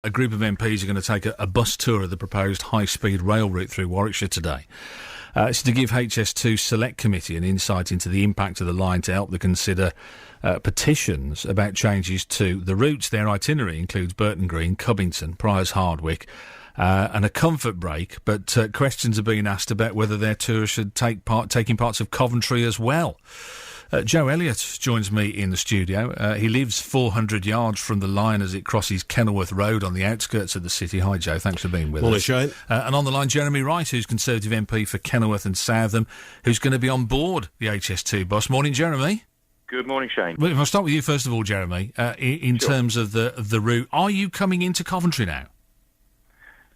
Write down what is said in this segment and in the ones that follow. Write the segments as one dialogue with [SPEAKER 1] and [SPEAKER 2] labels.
[SPEAKER 1] A group of MPs are going to take a bus tour of the proposed high-speed rail route through Warwickshire today. It's to give HS2 Select Committee an insight into the impact of the line to help them consider petitions about changes to the routes. Their itinerary includes Burton Green, Coventry, Priors Hardwick, and a comfort break, but questions are being asked about whether their tour should taking parts of Coventry as well. Joe ELLIOT joins me in the studio. He lives 400 yards from the line as it crosses Kenilworth Road on the outskirts of the city. Hi, Joe. Thanks for being with us.
[SPEAKER 2] Morning, Shane.
[SPEAKER 1] And on the line, Jeremy Wright, who's Conservative MP for Kenilworth and Southam, who's going to be on board the HS2 bus. Morning, Jeremy.
[SPEAKER 3] Good morning, Shane.
[SPEAKER 1] Well, if I start with you first of all, Jeremy, in terms of the route, are you coming into Coventry now?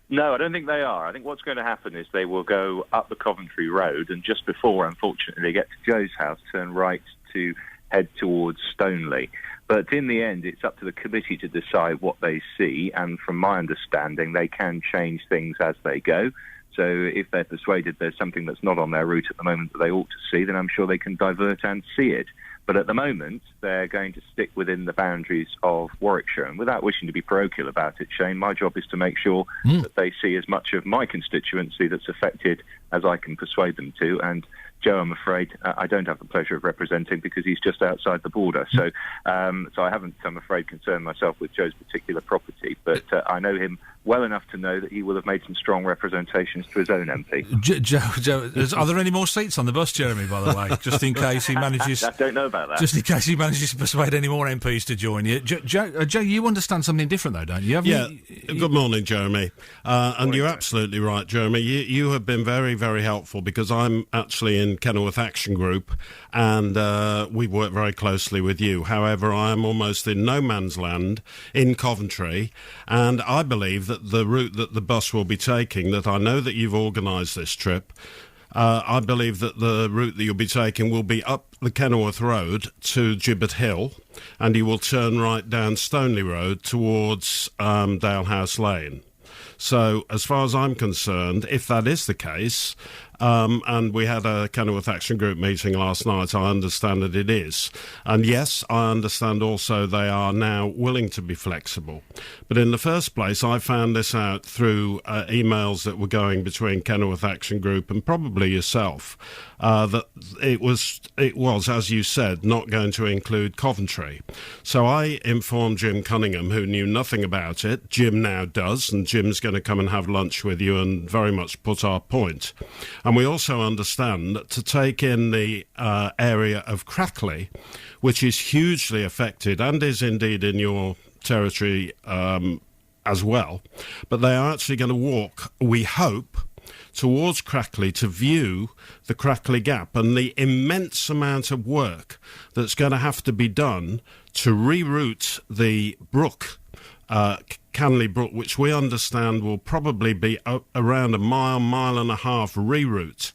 [SPEAKER 3] No, I don't think they are. I think what's going to happen is they will go up the Coventry Road and just before, unfortunately, they get to Joe's house, turn right to head towards Stoneleigh. But in the end, it's up to the committee to decide what they see, and from my understanding, they can change things as they go. So if they're persuaded there's something that's not on their route at the moment that they ought to see, then I'm sure they can divert and see it. But at the moment, they're going to stick within the boundaries of Warwickshire. And without wishing to be parochial about it, Shane, my job is to make sure that they see as much of my constituency that's affected as I can persuade them to. And Joe, I'm afraid, I don't have the pleasure of representing because he's just outside the border. So I haven't, I'm afraid, concerned myself with Joe's particular property. But I know him well enough to know that he will have made some strong representations to his own MP.
[SPEAKER 1] Joe, are there any more seats on the bus, Jeremy, by the way? Just in case he manages...
[SPEAKER 3] I don't know about that.
[SPEAKER 1] Just in case he manages to persuade any more MPs to join you. Joe, you understand something different, though, don't you?
[SPEAKER 2] Good morning, Jeremy. And you're absolutely right, Jeremy. You have been very, very helpful because I'm actually in Kenilworth Action Group and we work very closely with you. However, I am almost in no man's land in Coventry, and I believe that the route that the bus will be taking, that I know that you've organised this trip, I believe that the route that you'll be taking will be up the Kenilworth Road to Gibbet Hill, and you will turn right down Stoneleigh Road towards Dalehouse Lane. So, as far as I'm concerned, if that is the case, and we had a Kenilworth Action Group meeting last night, I understand that it is. And yes, I understand also they are now willing to be flexible. But in the first place, I found this out through emails that were going between Kenilworth Action Group and probably yourself, that it was, as you said, not going to include Coventry. So I informed Jim Cunningham, who knew nothing about it. Jim now does, and Jim's going to come and have lunch with you and very much put our point. And we also understand that to take in the area of Crackley, which is hugely affected and is indeed in your territory as well, but they are actually going to walk, we hope, towards Crackley to view the Crackley Gap and the immense amount of work that's going to have to be done to reroute the brook, Canley Brook, which we understand will probably be around a mile and a half reroute.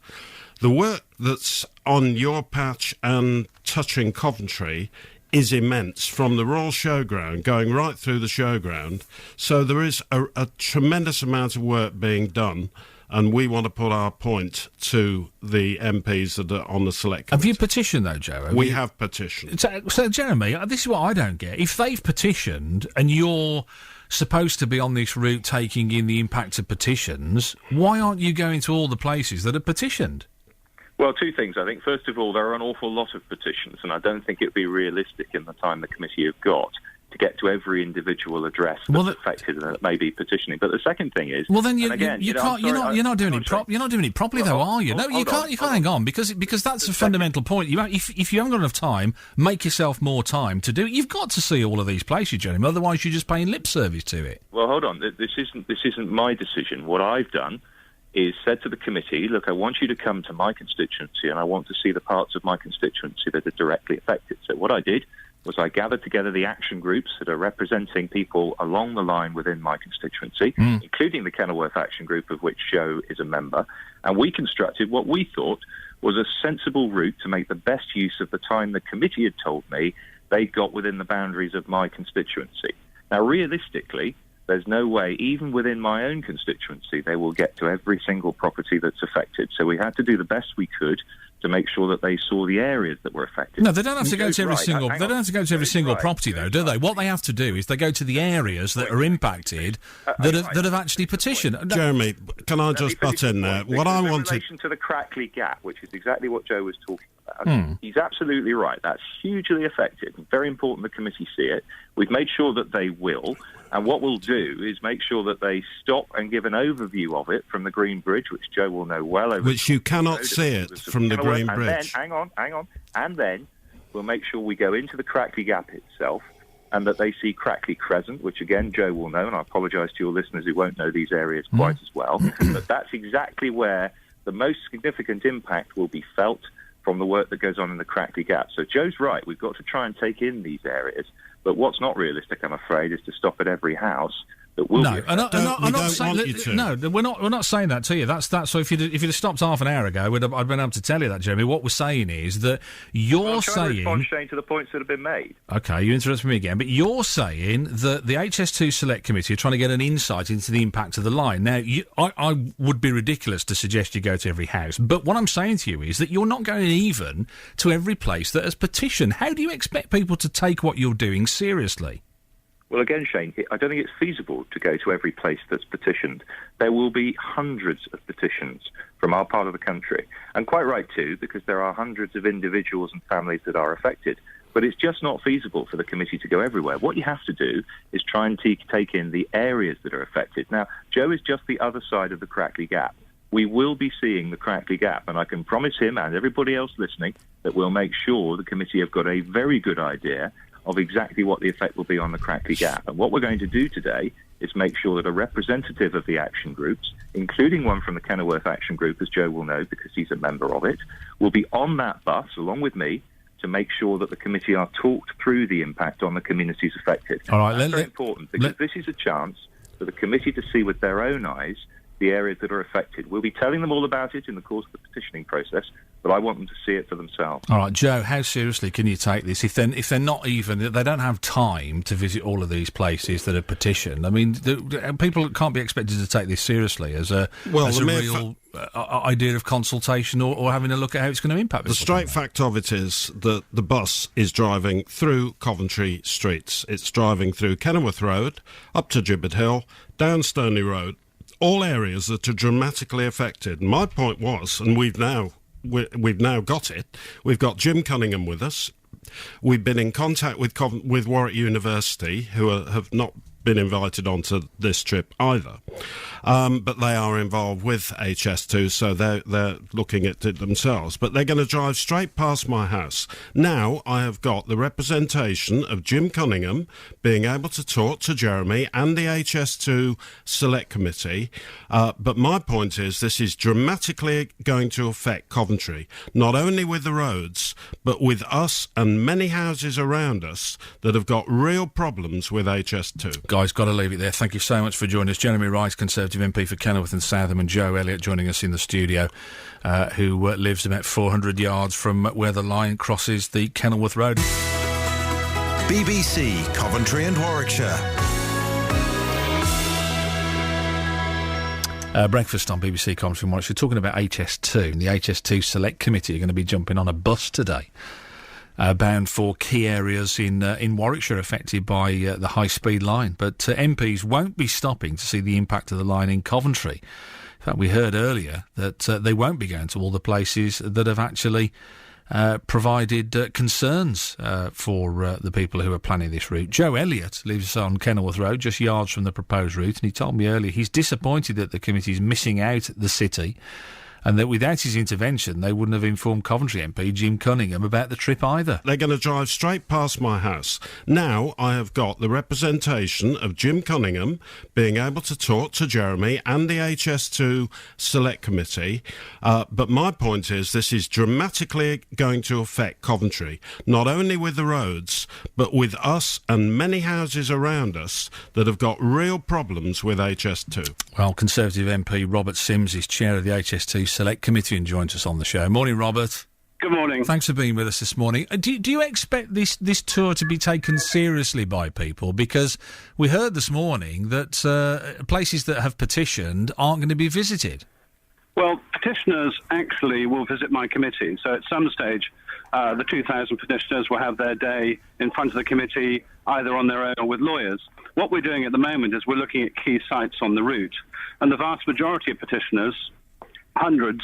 [SPEAKER 2] The work that's on your patch and touching Coventry is immense, from the Royal Showground going right through the showground. So there is a tremendous amount of work being done, and we want to put our point to the MPs that are on the Select Committee.
[SPEAKER 1] Have you petitioned, though, Joe?
[SPEAKER 2] We have petitioned.
[SPEAKER 1] So, Jeremy, this is what I don't get. If they've petitioned and you're supposed to be on this route taking in the impact of petitions, why aren't you going to all the places that are petitioned?
[SPEAKER 3] Well, two things, I think. First of all, there are an awful lot of petitions, and I don't think it would be realistic in the time the committee have got to get to every individual address that's affected and that may be petitioning. But the second thing is,
[SPEAKER 1] well, then you can't. You're not doing it properly, though, are you? No, you can't hang on because that's a fundamental point. If you haven't got enough time, make yourself more time to do it. You've got to see all of these places, Jeremy. Otherwise, you're just paying lip service to it.
[SPEAKER 3] Well, hold on. This isn't my decision. What I've done is said to the committee, look, I want you to come to my constituency and I want to see the parts of my constituency that are directly affected. So what I did was I gathered together the action groups that are representing people along the line within my constituency, including the Kenilworth Action Group, of which Joe is a member, and we constructed what we thought was a sensible route to make the best use of the time the committee had told me they got within the boundaries of my constituency. Now, realistically, there's no way, even within my own constituency, they will get to every single property that's affected. So we had to do the best we could to make sure that they saw the areas that were affected.
[SPEAKER 1] No, they don't have to go to every
[SPEAKER 3] Right,
[SPEAKER 1] single.
[SPEAKER 3] hang
[SPEAKER 1] They
[SPEAKER 3] on.
[SPEAKER 1] don't have to go to every single property, though, do they? What they have to do is they go to the areas that are impacted that have actually petitioned.
[SPEAKER 2] Jeremy, can I just butt in there? What I
[SPEAKER 3] in
[SPEAKER 2] wanted.
[SPEAKER 3] relation to the Crackley Gap, which is exactly what Joe was talking about, he's absolutely right. That's hugely affected. Very important the committee see it. We've made sure that they will. And what we'll do is make sure that they stop and give an overview of it from the Green Bridge, which Joe will know well.
[SPEAKER 2] Which you cannot see it from the Green Bridge.
[SPEAKER 3] Hang on. And then we'll make sure we go into the Crackley Gap itself and that they see Crackley Crescent, which, again, Joe will know, and I apologise to your listeners who won't know these areas quite as well. But that's exactly where the most significant impact will be felt from the work that goes on in the Crackley Gap. So Joe's right. We've got to try and take in these areas. But what's not realistic, I'm afraid, is to stop at every house that will be.
[SPEAKER 1] I'm not saying no. We're not saying that to you. That's so. If you'd have stopped half an hour ago, I'd been able to tell you that, Jeremy. What we're saying is that you're saying.
[SPEAKER 3] To respond, Shane, to the points that have been made.
[SPEAKER 1] Okay, you interrupted me again, but you're saying that the HS2 Select Committee are trying to get an insight into the impact of the line. Now, I would be ridiculous to suggest you go to every house, but what I'm saying to you is that you're not going even to every place that has petitioned. How do you expect people to take what you're doing seriously?
[SPEAKER 3] Well, again, Shane, I don't think it's feasible to go to every place that's petitioned. There will be hundreds of petitions from our part of the country, and quite right too, because there are hundreds of individuals and families that are affected. But it's just not feasible for the committee to go everywhere. What you have to do is try and take in the areas that are affected. Now, Joe is just the other side of the Crackley Gap. We will be seeing the Crackley Gap, and I can promise him and everybody else listening that we'll make sure the committee have got a very good idea of exactly what the effect will be on the Crackley Gap. And what we're going to do today is make sure that a representative of the action groups, including one from the Kenilworth Action Group, as Joe will know because he's a member of it, will be on that bus along with me to make sure that the committee are talked through the impact on the communities affected.
[SPEAKER 1] All right,
[SPEAKER 3] that's very important because this is a chance for the committee to see with their own eyes the areas that are affected. We'll be telling them all about it in the course of the petitioning process, but I want them to see it for themselves.
[SPEAKER 1] All right, Joe, how seriously can you take this? If they're not even, they don't have time to visit all of these places that are petitioned. I mean, people can't be expected to take this seriously as a real idea of consultation or having a look at how it's going to impact.
[SPEAKER 2] The straight fact of it is that the bus is driving through Coventry streets. It's driving through Kenilworth Road, up to Gibbet Hill, down Stoney Road, all areas that are dramatically affected. My point was, and we've now got it, we've got Jim Cunningham with us. We've been in contact with Warwick University, who have not been invited onto this trip either. But they are involved with HS2, so they're looking at it themselves. But they're going to drive straight past my house. Now I have got the representation of Jim Cunningham being able to talk to Jeremy and the HS2 Select Committee. But my point is this is dramatically going to affect Coventry, not only with the roads, but with us and many houses around us that have got real problems with HS2.
[SPEAKER 1] Guys, got to leave it there. Thank you so much for joining us. Jeremy Wright, Conservative MP for Kenilworth and Southam, and Joe Elliott joining us in the studio, who lives about 400 yards from where the line crosses the Kenilworth Road.
[SPEAKER 4] BBC Coventry and Warwickshire.
[SPEAKER 1] Breakfast on BBC Coventry and Warwickshire. Talking about HS2, and the HS2 Select Committee are going to be jumping on a bus today, bound for key areas in Warwickshire affected by the high-speed line. But MPs won't be stopping to see the impact of the line in Coventry. In fact, we heard earlier that they won't be going to all the places that have actually provided concerns for the people who are planning this route. Joe Elliott lives on Kenilworth Road, just yards from the proposed route, and he told me earlier he's disappointed that the committee is missing out the city, and that without his intervention, they wouldn't have informed Coventry MP Jim Cunningham about the trip either.
[SPEAKER 2] They're going to drive straight past my house. Now I have got the representation of Jim Cunningham being able to talk to Jeremy and the HS2 Select Committee. But my point is this is dramatically going to affect Coventry, not only with the roads, but with us and many houses around us that have got real problems with HS2.
[SPEAKER 1] Well, Conservative MP Robert SYMS is chair of the HS2 Select Committee and joins us on the show. Morning, Robert.
[SPEAKER 5] Good morning.
[SPEAKER 1] Thanks for being with us this morning. Do you expect this tour to be taken seriously by people? Because we heard this morning that places that have petitioned aren't going to be visited.
[SPEAKER 5] Well, petitioners actually will visit my committee. So at some stage, the 2,000 petitioners will have their day in front of the committee, either on their own or with lawyers. What we're doing at the moment is we're looking at key sites on the route. And the vast majority of petitioners, hundreds,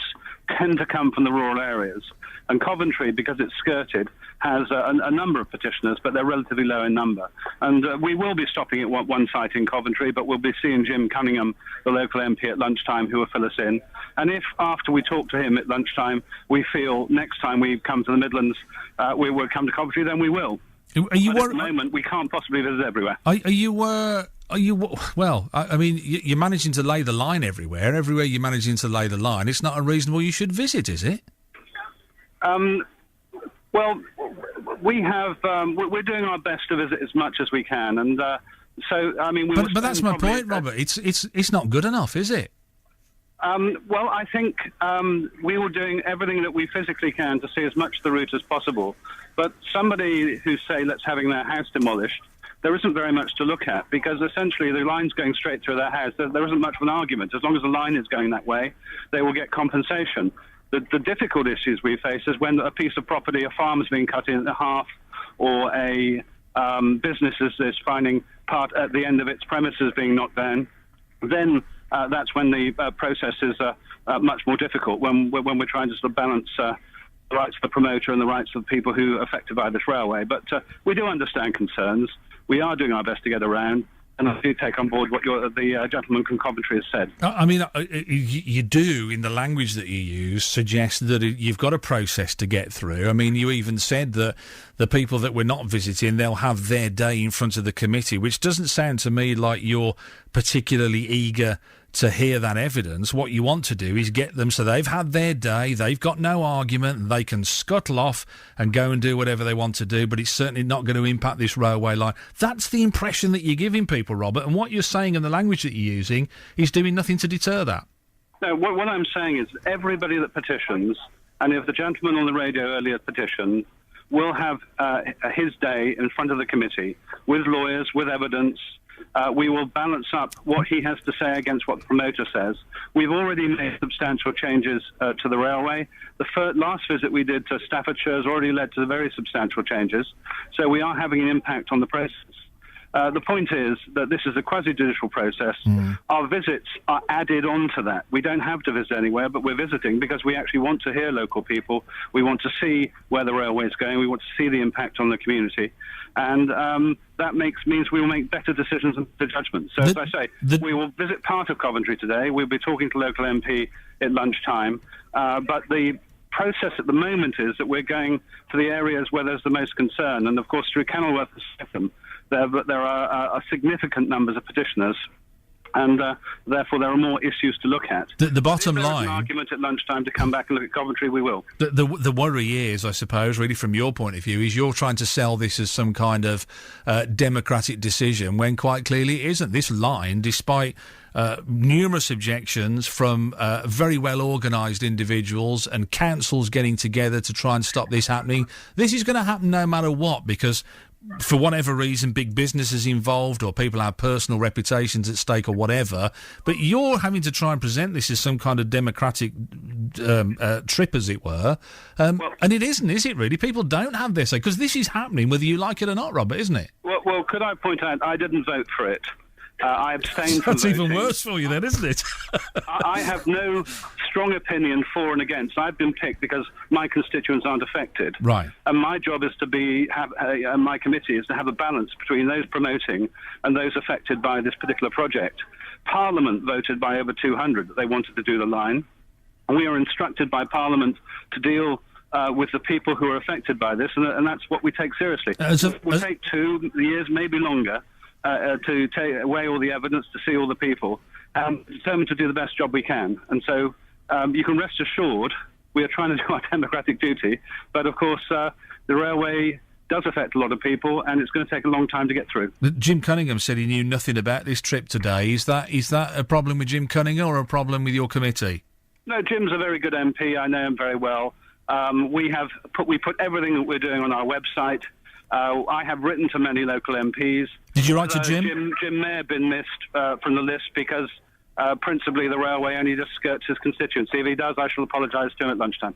[SPEAKER 5] tend to come from the rural areas. And Coventry, because it's skirted, has a number of petitioners, but they're relatively low in number. And we will be stopping at one site in Coventry, but we'll be seeing Jim Cunningham, the local MP, at lunchtime, who will fill us in. And if, after we talk to him at lunchtime, we feel next time we come to the Midlands, we will come to Coventry, then we will.
[SPEAKER 1] Are you
[SPEAKER 5] at the moment, we can't possibly visit everywhere.
[SPEAKER 1] Are you? Well, I mean, you're managing to lay the line everywhere. Everywhere you're managing to lay the line, it's not unreasonable you should visit, is it?
[SPEAKER 5] Well, we have. We're doing our best to visit as much as we can, and so I mean.
[SPEAKER 1] But that's my point, Robert. It's not good enough, is it?
[SPEAKER 5] Well, I think we were doing everything that we physically can to see as much of the route as possible. But somebody who say, let's having their house demolished, there isn't very much to look at, because essentially the line's going straight through their house. There isn't much of an argument. As long as the line is going that way, they will get compensation. The difficult issues we face is when a piece of property, a farm is being cut in half, or a business is finding part at the end of its premises being knocked down, then that's when the process is much more difficult, when we're trying to sort of balance the rights of the promoter and the rights of the people who are affected by this railway. But we do understand concerns. We are doing our best to get around, and I do take on board what the gentleman from Coventry has said.
[SPEAKER 1] I mean, you do, in the language that you use, suggest that you've got a process to get through. I mean, you even said that the people that we're not visiting, they'll have their day in front of the committee, which doesn't sound to me like you're particularly eager to hear that evidence. What you want to do is get them so they've had their day, they've got no argument, and they can scuttle off and go and do whatever they want to do, but it's certainly not going to impact this railway line. That's the impression that you're giving people, Robert, and what you're saying and the language that you're using is doing nothing to deter that.
[SPEAKER 5] No, what I'm saying is everybody that petitions, and if the gentleman on the radio earlier petitioned, will have his day in front of the committee with lawyers, with evidence. We will balance up what he has to say against what the promoter says. We've already made substantial changes to the railway. The last visit we did to Staffordshire has already led to very substantial changes. So we are having an impact on the process. The point is that this is a quasi-judicial process. Our visits are added on to that. We don't have to visit anywhere, but we're visiting because we actually want to hear local people. We want to see where the railway is going. We want to see the impact on the community. And that means we will make better decisions and better judgments. So, as I say, we will visit part of Coventry today. We'll be talking to local MP at lunchtime. But the process at the moment is that we're going to the areas where there's the most concern. And, of course, through Kenilworth and Southam, there are significant numbers of petitioners, and therefore there are more issues to look at.
[SPEAKER 1] The bottom line...
[SPEAKER 5] If there's an argument at lunchtime to come back and look at Coventry, we will.
[SPEAKER 1] The worry is, I suppose, really from your point of view, is you're trying to sell this as some kind of democratic decision when quite clearly it isn't. This line, despite numerous objections from very well-organised individuals and councils getting together to try and stop this happening, this is going to happen no matter what, because for whatever reason, big businesses involved or people have personal reputations at stake or whatever, but you're having to try and present this as some kind of democratic trip, as it were, and it isn't, is it really? People don't have their say, because this is happening whether you like it or not, Robert, isn't it?
[SPEAKER 5] Well, could I point out, I didn't vote for it. I abstained from
[SPEAKER 1] voting. That's even worse for you then, isn't it?
[SPEAKER 5] I have no strong opinion for and against. I've been picked because my constituents aren't affected.
[SPEAKER 1] Right.
[SPEAKER 5] And my job is to my committee is to have a balance between those promoting and those affected by this particular project. Parliament voted by over 200 that they wanted to do the line. And we are instructed by Parliament to deal with the people who are affected by this, and that's what we take seriously. We'll take 2 years, maybe longer, to take away all the evidence, to see all the people, determined to do the best job we can. And so you can rest assured we are trying to do our democratic duty, but of course the railway does affect a lot of people, and it's going to take a long time to get through. Jim
[SPEAKER 1] Cunningham said he knew nothing about this trip today. Is that a problem with Jim Cunningham or a problem with your committee?
[SPEAKER 5] No, Jim's a very good MP. I know him very well. We put everything that we're doing on our website. I have written to many local MPs.
[SPEAKER 1] Did you write to Jim?
[SPEAKER 5] Jim may have been missed from the list because principally the railway only just skirts his constituency. If he does, I shall apologise to him at lunchtime.